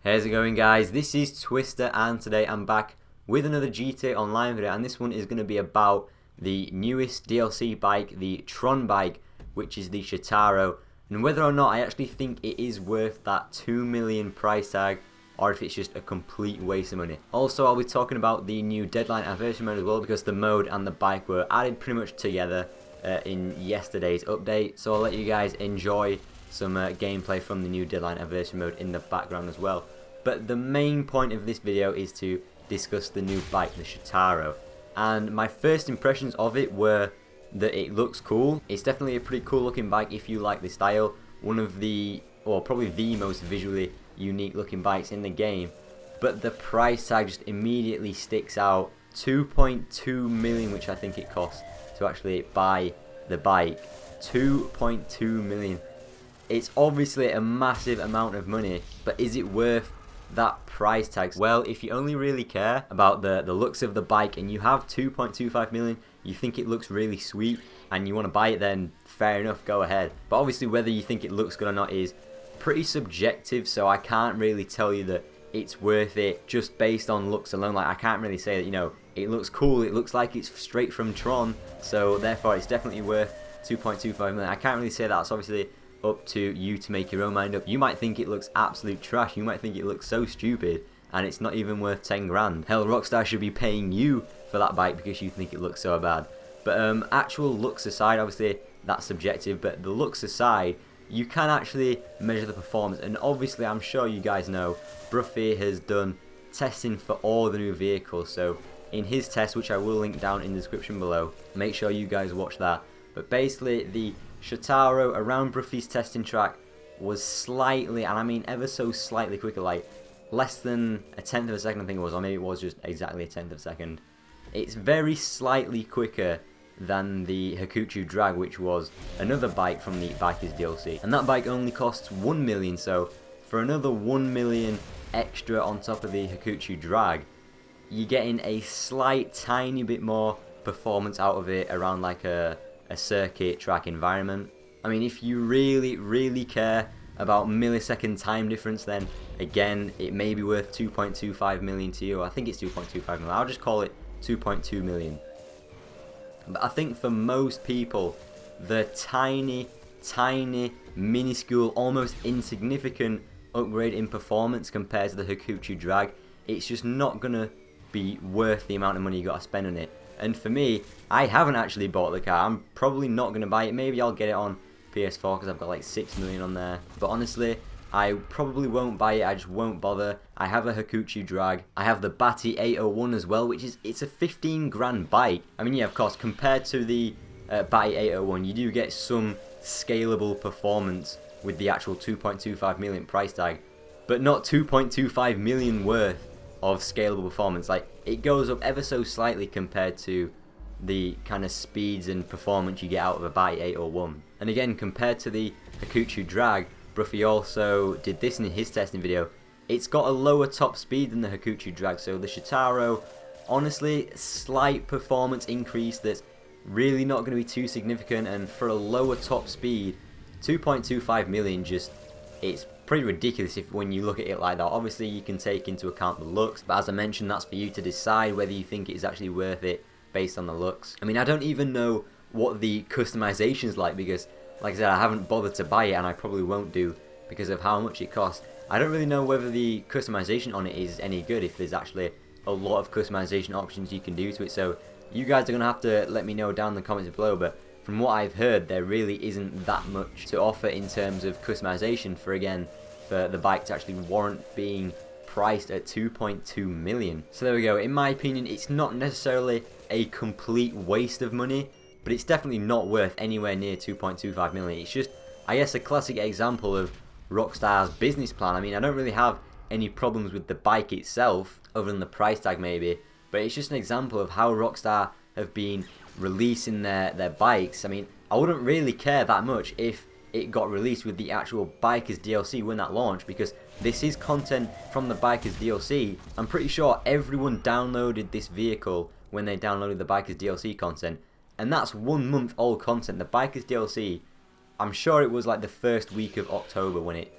How's it going, guys? This is Twister and today I'm back with another GTA Online video, and this one is going to be about the newest DLC bike, the Tron Bike, which is the Shotaro, and whether or not I actually think it is worth that 2 million price tag or if it's just a complete waste of money. Also, I'll be talking about the new Deadline Adversary Mode as well, because the mode and the bike were added pretty much together in yesterday's update, so I'll let you guys enjoy some gameplay from the new Deadline Adversary Mode in the background as well. But the main point of this video is to discuss the new bike, the Shotaro. And my first impressions of it were that it looks cool. It's definitely a pretty cool looking bike if you like the style. One of the, or probably the most visually unique looking bikes in the game. But the price tag just immediately sticks out. 2.2 million, which I think it costs to actually buy the bike. 2.2 million. It's obviously a massive amount of money, but is it worth that price tag? Well, if you only really care about the looks of the bike and you have 2.25 million, you think it looks really sweet and you want to buy it, then fair enough, go ahead. But obviously whether you think it looks good or not is pretty subjective, so I can't really tell you that it's worth it just based on looks alone. Like, I can't really say that, you know, it looks cool, it looks like it's straight from Tron, so therefore it's definitely worth 2.25 million. I can't really say that. It's obviously up to you to make your own mind up. You might think it looks absolute trash, you might think it looks so stupid and it's not even worth 10 grand. Hell, Rockstar should be paying you for that bike because you think it looks so bad. But actual looks aside, obviously that's subjective, but the looks aside, you can actually measure the performance, and obviously I'm sure you guys know Bruffy has done testing for all the new vehicles, so in his test, which I will link down in the description below, make sure you guys watch that. But basically the Shotaro around Bruffy's testing track was slightly, and I mean ever so slightly quicker, like less than a tenth of a second I think it was, or maybe it was just exactly a tenth of a second. It's very slightly quicker than the Hakuchu Drag, which was another bike from the Bikers DLC, and that bike only costs 1 million, so for another 1 million extra on top of the Hakuchu Drag, you're getting a slight tiny bit more performance out of it around like a circuit track environment. I mean, if you really care about millisecond time difference, then again it may be worth 2.25 million to you. I think it's 2.25 million, I'll just call it 2.2 million. But I think for most people, the tiny minuscule, almost insignificant upgrade in performance compared to the Hakuchu Drag, it's just not gonna be worth the amount of money you gotta spend on it. And for me, I haven't actually bought the car. I'm probably not going to buy it. Maybe I'll get it on PS4 because I've got like 6 million on there. But honestly, I probably won't buy it. I just won't bother. I have a Hakuchu Drag. I have the Batty 801 as well, which is, it's a 15 grand bike. I mean, yeah, of course, compared to the Batty 801, you do get some scalable performance with the actual 2.25 million price tag, but not 2.25 million worth of scalable performance. Like, it goes up ever so slightly compared to the kind of speeds and performance you get out of a Batty 801. And again, compared to the Hakuchu Drag, Bruffy also did this in his testing video. It's got a lower top speed than the Hakuchu Drag, so the Shotaro, honestly, slight performance increase that's really not going to be too significant, and for a lower top speed, 2.25 million just, it's pretty ridiculous if when you look at it like that. Obviously you can take into account the looks, but as I mentioned, that's for you to decide whether you think it's actually worth it based on the looks. I mean, I don't even know what the customization's like because, like I said, I haven't bothered to buy it, and I probably won't do because of how much it costs. I don't really know whether the customization on it is any good, if there's actually a lot of customization options you can do to it, so you guys are going to have to let me know down in the comments below. But from what I've heard, there really isn't that much to offer in terms of customization for the bike to actually warrant being priced at 2.2 million. So there we go. In my opinion, it's not necessarily a complete waste of money, but it's definitely not worth anywhere near 2.25 million. It's just, I guess, a classic example of Rockstar's business plan. I mean, I don't really have any problems with the bike itself, other than the price tag maybe, but it's just an example of how Rockstar have been releasing their bikes. I mean, I wouldn't really care that much if it got released with the actual Bikers DLC when that launched, because this is content from the Bikers DLC. I'm pretty sure everyone downloaded this vehicle when they downloaded the Bikers DLC content, and that's 1 month old content. The Bikers DLC, I'm sure it was like the first week of October when it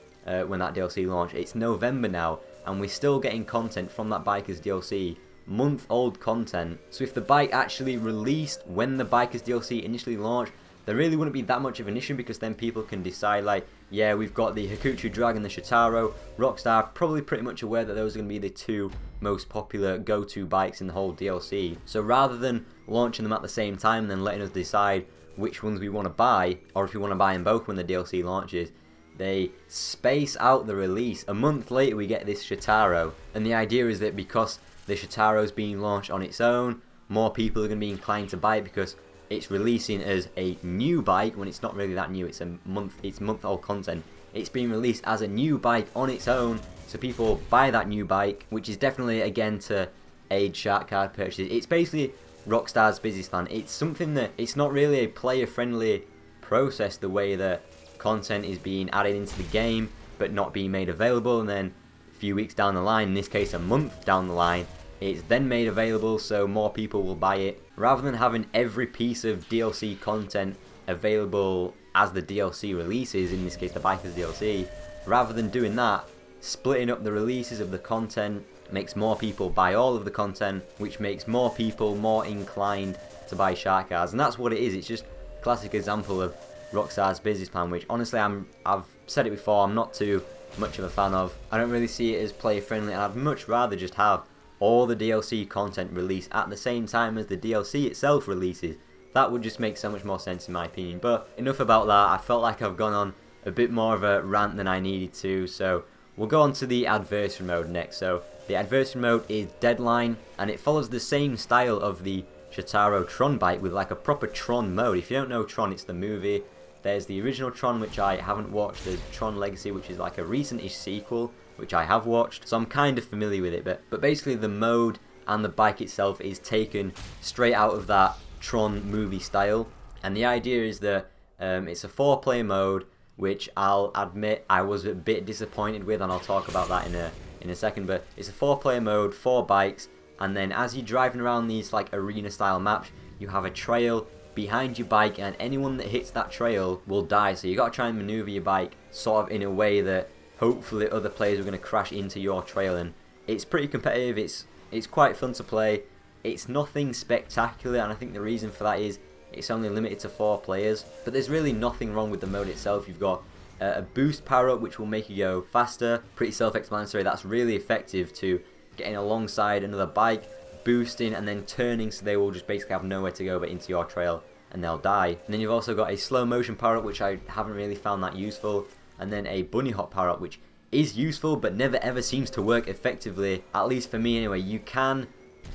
when that DLC launched. It's November now, and we're still getting content from that Bikers DLC, month-old content. So if the bike actually released when the Bikers DLC initially launched, there really wouldn't be that much of an issue, because then people can decide, like, yeah, we've got the Hakuchu Dragon, the Shotaro. Rockstar probably pretty much aware that those are going to be the two most popular go-to bikes in the whole DLC. So rather than launching them at the same time and then letting us decide which ones we want to buy, or if we want to buy them both when the DLC launches, they space out the release. A month later we get this Shotaro, and the idea is that because the Shotaro is being launched on its own, more people are going to be inclined to buy it because it's releasing as a new bike when it's not really that new. It's month-old content. It's being released as a new bike on its own, so people buy that new bike, which is definitely, again, to aid shark card purchases. It's basically Rockstar's business plan. It's something that, it's not really a player-friendly process, the way that content is being added into the game but not being made available, and then a few weeks down the line, in this case a month down the line, it's then made available so more people will buy it. Rather than having every piece of DLC content available as the DLC releases, in this case the Bikers DLC, rather than doing that, splitting up the releases of the content makes more people buy all of the content, which makes more people more inclined to buy shark cards. And that's what it is. It's just a classic example of Rockstar's business plan, which honestly I've said it before, I'm not too much of a fan of. I don't really see it as player friendly, and I'd much rather just have all the DLC content released at the same time as the DLC itself releases. That would just make so much more sense in my opinion. But enough about that. I felt like I've gone on a bit more of a rant than I needed to, so we'll go on to the Adversary Mode next. So the Adversary Mode is Deadline, and it follows the same style of the Shotaro Tron Bike with like a proper Tron mode. If you don't know Tron, it's the movie. There's the original Tron, which I haven't watched. There's Tron Legacy, which is like a recent-ish sequel, which I have watched, so I'm kind of familiar with it. But basically the mode and the bike itself is taken straight out of that Tron movie style, and the idea is that it's a 4-player mode, which I'll admit I was a bit disappointed with, and I'll talk about that in a second. But it's a 4-player mode, 4 bikes, and then as you're driving around these like arena style maps, you have a trail behind your bike, and anyone that hits that trail will die. So you got to try and maneuver your bike sort of in a way that hopefully other players are going to crash into your trail, and it's pretty competitive. It's quite fun to play. It's nothing spectacular, and I think the reason for that is it's only limited to 4 players. But there's really nothing wrong with the mode itself. You've got a boost power up which will make you go faster. Pretty self-explanatory. That's really effective to getting alongside another bike, boosting and then turning, so they will just basically have nowhere to go but into your trail and they'll die. And then you've also got a slow motion power up, which I haven't really found that useful, and then a bunny hop power up, which is useful but never ever seems to work effectively, at least for me anyway. You can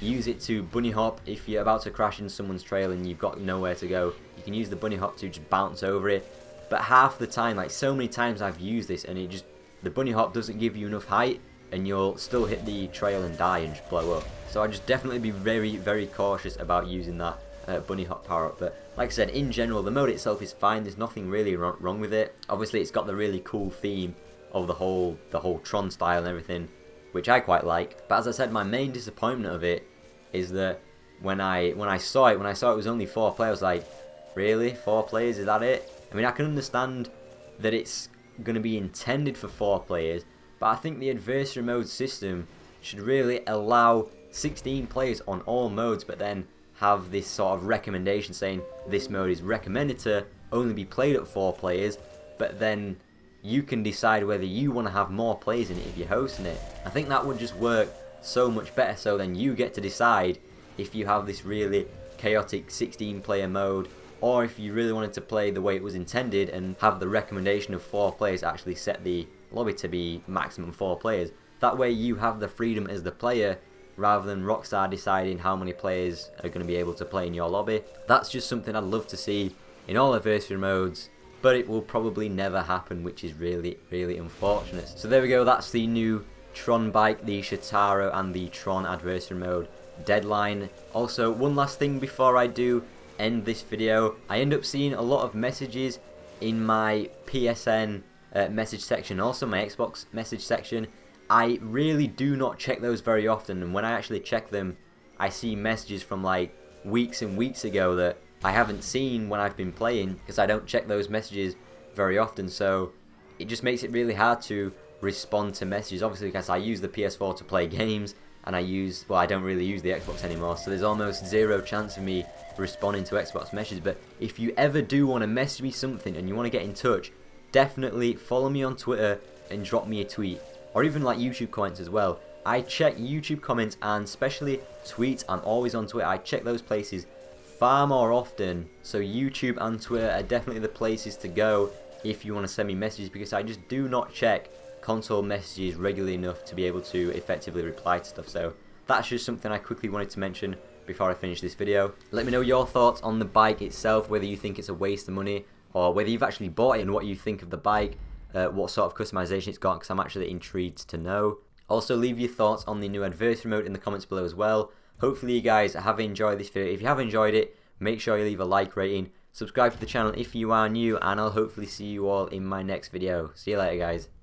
use it to bunny hop if you're about to crash in someone's trail and you've got nowhere to go. You can use the bunny hop to just bounce over it, but half the time, like so many times I've used this, and the bunny hop doesn't give you enough height and you'll still hit the trail and die and just blow up. So I'd just definitely be very, very cautious about using that bunny hop power up. But like I said, in general, the mode itself is fine. There's nothing really wrong with it. Obviously, it's got the really cool theme of the whole Tron style and everything, which I quite like. But as I said, my main disappointment of it is that when I saw it was only 4 players. I was like, really, 4 players? Is that it? I mean, I can understand that it's going to be intended for 4 players, but I think the Adversary Mode system should really allow 16 players on all modes, but then have this sort of recommendation saying this mode is recommended to only be played at 4 players, but then you can decide whether you want to have more players in it if you're hosting it. I think that would just work so much better, so then you get to decide if you have this really chaotic 16-player mode, or if you really wanted to play the way it was intended and have the recommendation of 4 players actually set the lobby to be maximum 4 players. That way you have the freedom as the player, rather than Rockstar deciding how many players are going to be able to play in your lobby. That's just something I'd love to see in all Adversary modes, but it will probably never happen, which is really, really unfortunate. So there we go, that's the new Tron Bike, the Shotaro, and the Tron Adversary Mode Deadline. Also, one last thing before I do end this video, I end up seeing a lot of messages in my PSN message section, also my Xbox message section. I really do not check those very often, and when I actually check them, I see messages from like weeks and weeks ago that I haven't seen when I've been playing, because I don't check those messages very often. So it just makes it really hard to respond to messages. Obviously, because I use the PS4 to play games, and I don't really use the Xbox anymore, so there's almost zero chance of me responding to Xbox messages. But if you ever do want to message me something and you want to get in touch, definitely follow me on Twitter and drop me a tweet, or even like YouTube comments as well. I check YouTube comments and especially tweets. I'm always on Twitter. I check those places far more often, so YouTube and Twitter are definitely the places to go if you want to send me messages, because I just do not check console messages regularly enough to be able to effectively reply to stuff. So that's just something I quickly wanted to mention before I finish this video. Let me know your thoughts on the bike itself, whether you think it's a waste of money or whether you've actually bought it and what you think of the bike, what sort of customization it's got, because I'm actually intrigued to know. Also, leave your thoughts on the new Adversary Mode in the comments below as well. Hopefully you guys have enjoyed this video. If you have enjoyed it, make sure you leave a like rating, subscribe to the channel if you are new, and I'll hopefully see you all in my next video. See you later, guys.